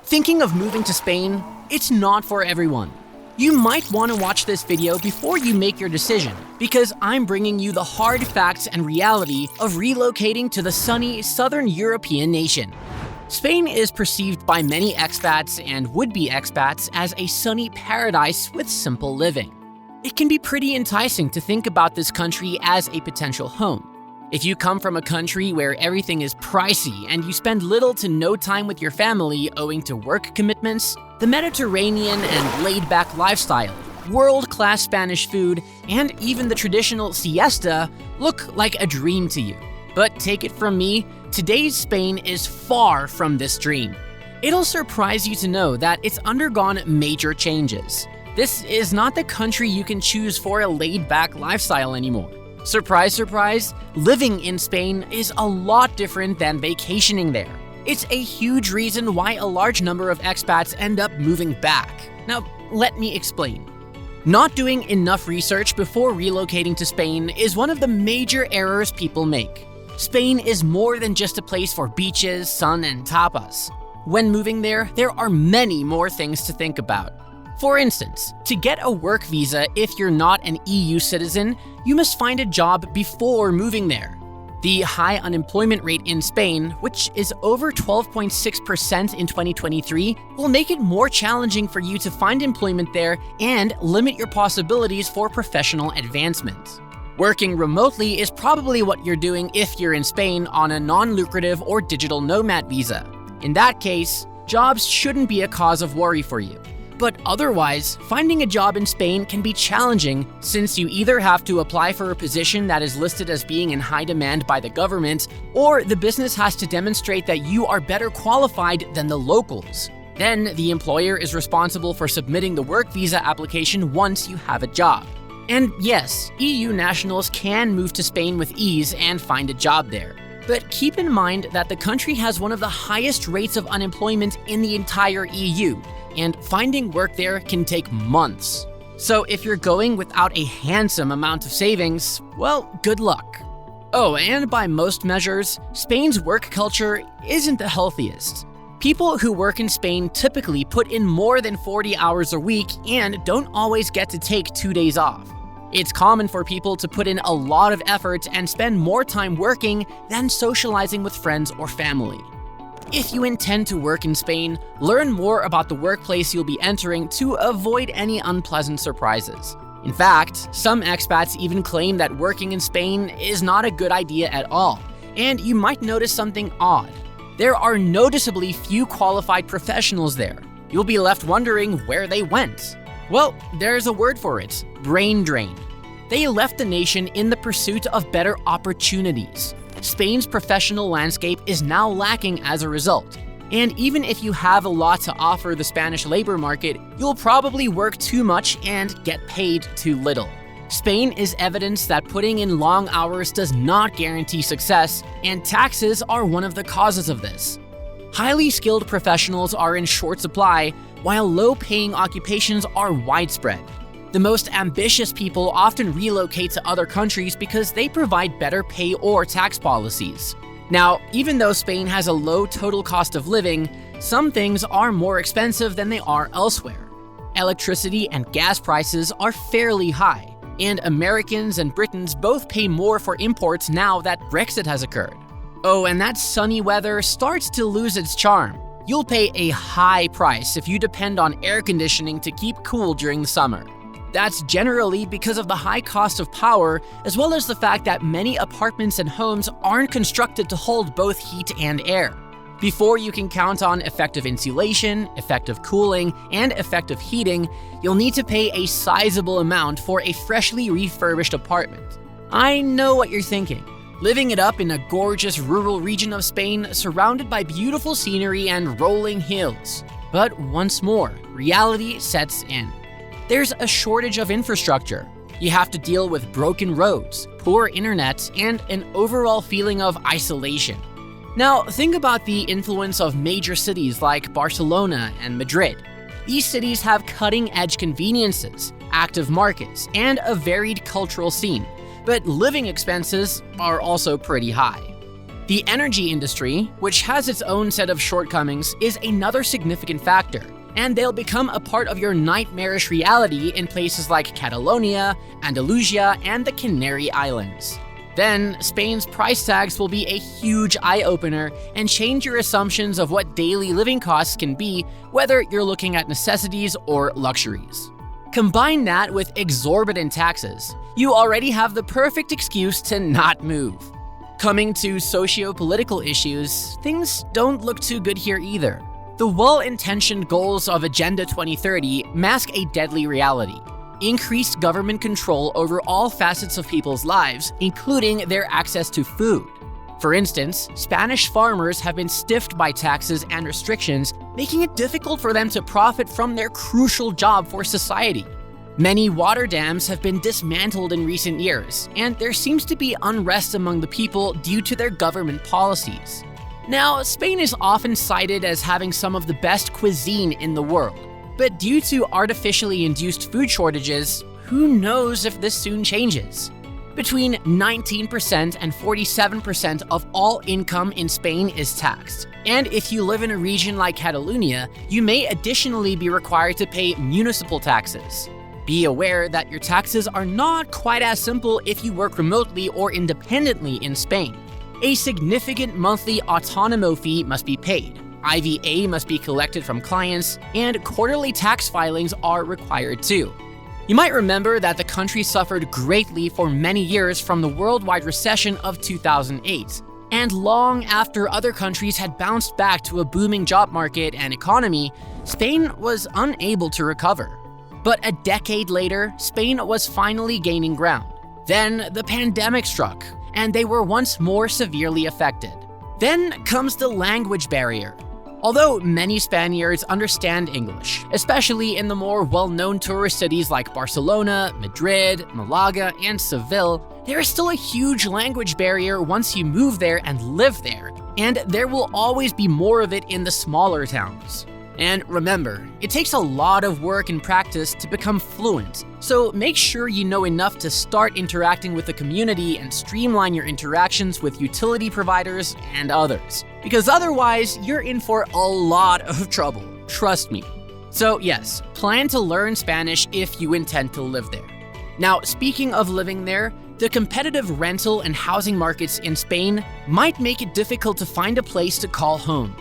Thinking of moving to Spain? It's not for everyone. You might want to watch this video before you make your decision, because I'm bringing you the hard facts and reality of relocating to the sunny southern European nation. Spain is perceived by many expats and would-be expats as a sunny paradise with simple living. It can be pretty enticing to think about this country as a potential home. If you come from a country where everything is pricey and you spend little to no time with your family owing to work commitments, the Mediterranean and laid-back lifestyle, world-class Spanish food, and even the traditional siesta look like a dream to you. But take it from me, today's Spain is far from this dream. It'll surprise you to know that it's undergone major changes. This is not the country you can choose for a laid-back lifestyle anymore. Surprise, surprise, living in Spain is a lot different than vacationing there. It's a huge reason why a large number of expats end up moving back. Now, let me explain. Not doing enough research before relocating to Spain is one of the major errors people make. Spain is more than just a place for beaches, sun, and tapas. When moving there are many more things to think about. For instance, to get a work visa if you're not an EU citizen, you must find a job before moving there. The high unemployment rate in Spain, which is over 12.6% in 2023, will make it more challenging for you to find employment there and limit your possibilities for professional advancement. Working remotely is probably what you're doing if you're in Spain on a non-lucrative or digital nomad visa. In that case, jobs shouldn't be a cause of worry for you. But otherwise, finding a job in Spain can be challenging since you either have to apply for a position that is listed as being in high demand by the government, or the business has to demonstrate that you are better qualified than the locals. Then the employer is responsible for submitting the work visa application once you have a job. And yes, EU nationals can move to Spain with ease and find a job there. But keep in mind that the country has one of the highest rates of unemployment in the entire EU, and finding work there can take months. So if you're going without a handsome amount of savings, well, good luck. Oh, and by most measures, Spain's work culture isn't the healthiest. People who work in Spain typically put in more than 40 hours a week and don't always get to take 2 days off. It's common for people to put in a lot of effort and spend more time working than socializing with friends or family. If you intend to work in Spain, learn more about the workplace you'll be entering to avoid any unpleasant surprises. In fact, some expats even claim that working in Spain is not a good idea at all, and you might notice something odd. There are noticeably few qualified professionals there. You'll be left wondering where they went. Well, there's a word for it: brain drain. They left the nation in the pursuit of better opportunities. Spain's professional landscape is now lacking as a result. And even if you have a lot to offer the Spanish labor market, you'll probably work too much and get paid too little. Spain is evidence that putting in long hours does not guarantee success, and taxes are one of the causes of this. Highly skilled professionals are in short supply, while low-paying occupations are widespread. The most ambitious people often relocate to other countries because they provide better pay or tax policies. Now, even though Spain has a low total cost of living, some things are more expensive than they are elsewhere. Electricity and gas prices are fairly high, and Americans and Britons both pay more for imports now that Brexit has occurred. Oh, and that sunny weather starts to lose its charm. You'll pay a high price if you depend on air conditioning to keep cool during the summer. That's generally because of the high cost of power, as well as the fact that many apartments and homes aren't constructed to hold both heat and air. Before you can count on effective insulation, effective cooling, and effective heating, you'll need to pay a sizable amount for a freshly refurbished apartment. I know what you're thinking. Living it up in a gorgeous rural region of Spain surrounded by beautiful scenery and rolling hills. But once more, reality sets in. There's a shortage of infrastructure. You have to deal with broken roads, poor internet, and an overall feeling of isolation. Now, think about the influence of major cities like Barcelona and Madrid. These cities have cutting-edge conveniences, active markets, and a varied cultural scene, but living expenses are also pretty high. The energy industry, which has its own set of shortcomings, is another significant factor, and they'll become a part of your nightmarish reality in places like Catalonia, Andalusia, and the Canary Islands. Then, Spain's price tags will be a huge eye-opener and change your assumptions of what daily living costs can be, whether you're looking at necessities or luxuries. Combine that with exorbitant taxes, you already have the perfect excuse to not move. Coming to socio-political issues, things don't look too good here either. The well-intentioned goals of Agenda 2030 mask a deadly reality: increased government control over all facets of people's lives, including their access to food. For instance, Spanish farmers have been stiffed by taxes and restrictions, making it difficult for them to profit from their crucial job for society. Many water dams have been dismantled in recent years, and there seems to be unrest among the people due to their government policies. Now, Spain is often cited as having some of the best cuisine in the world, but due to artificially induced food shortages, who knows if this soon changes? Between 19% and 47% of all income in Spain is taxed, and if you live in a region like Catalonia, you may additionally be required to pay municipal taxes. Be aware that your taxes are not quite as simple if you work remotely or independently in Spain. A significant monthly autonomo fee must be paid, IVA must be collected from clients, and quarterly tax filings are required too. You might remember that the country suffered greatly for many years from the worldwide recession of 2008. And long after other countries had bounced back to a booming job market and economy, Spain was unable to recover. But a decade later, Spain was finally gaining ground. Then the pandemic struck, and they were once more severely affected. Then comes the language barrier. Although many Spaniards understand English, especially in the more well-known tourist cities like Barcelona, Madrid, Malaga, and Seville, there is still a huge language barrier once you move there and live there, and there will always be more of it in the smaller towns. And remember, it takes a lot of work and practice to become fluent, so make sure you know enough to start interacting with the community and streamline your interactions with utility providers and others. Because otherwise, you're in for a lot of trouble, trust me. So yes, plan to learn Spanish if you intend to live there. Now, speaking of living there, the competitive rental and housing markets in Spain might make it difficult to find a place to call home.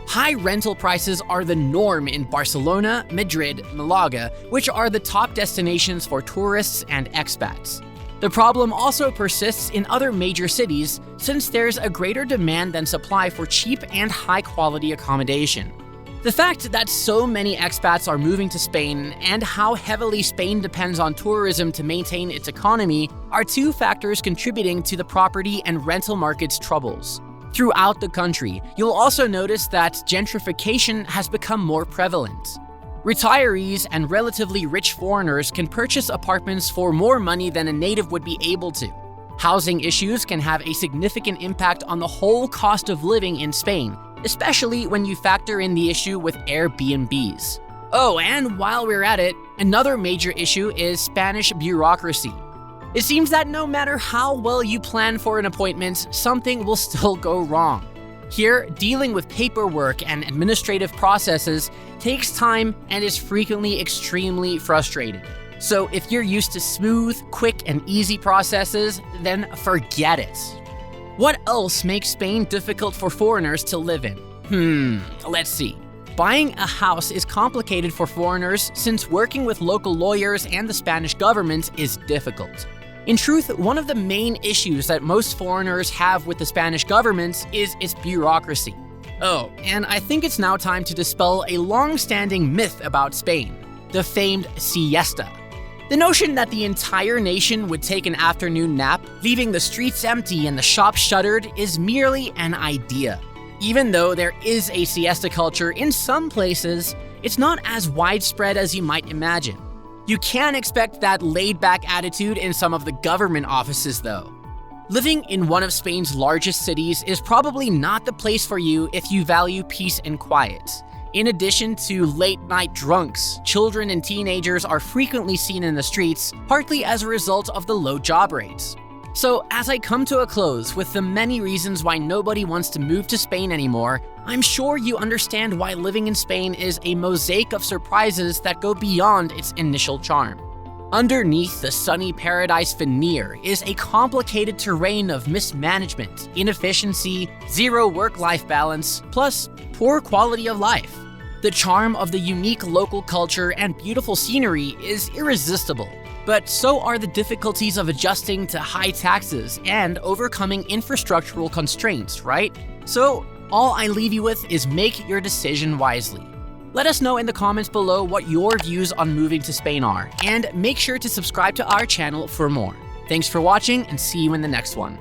High rental prices are the norm in Barcelona, Madrid, Malaga, which are the top destinations for tourists and expats. The problem also persists in other major cities since there's a greater demand than supply for cheap and high-quality accommodation. The fact that so many expats are moving to Spain and how heavily Spain depends on tourism to maintain its economy are two factors contributing to the property and rental market's troubles. Throughout the country, you'll also notice that gentrification has become more prevalent. Retirees and relatively rich foreigners can purchase apartments for more money than a native would be able to. Housing issues can have a significant impact on the whole cost of living in Spain, especially when you factor in the issue with Airbnbs. Oh, and while we're at it, another major issue is Spanish bureaucracy. It seems that no matter how well you plan for an appointment, something will still go wrong. Here, dealing with paperwork and administrative processes takes time and is frequently extremely frustrating. So if you're used to smooth, quick, and easy processes, then forget it. What else makes Spain difficult for foreigners to live in? Let's see. Buying a house is complicated for foreigners since working with local lawyers and the Spanish government is difficult. In truth, one of the main issues that most foreigners have with the Spanish government is its bureaucracy. Oh, and I think it's now time to dispel a long-standing myth about Spain, the famed siesta. The notion that the entire nation would take an afternoon nap, leaving the streets empty and the shops shuttered, is merely an idea. Even though there is a siesta culture in some places, it's not as widespread as you might imagine. You can expect that laid-back attitude in some of the government offices, though. Living in one of Spain's largest cities is probably not the place for you if you value peace and quiet. In addition to late-night drunks, children and teenagers are frequently seen in the streets, partly as a result of the low job rates. So as I come to a close with the many reasons why nobody wants to move to Spain anymore, I'm sure you understand why living in Spain is a mosaic of surprises that go beyond its initial charm. Underneath the sunny paradise veneer is a complicated terrain of mismanagement, inefficiency, zero work-life balance, plus poor quality of life. The charm of the unique local culture and beautiful scenery is irresistible, but so are the difficulties of adjusting to high taxes and overcoming infrastructural constraints, right? So, all I leave you with is make your decision wisely. Let us know in the comments below what your views on moving to Spain are, and make sure to subscribe to our channel for more. Thanks for watching, and see you in the next one.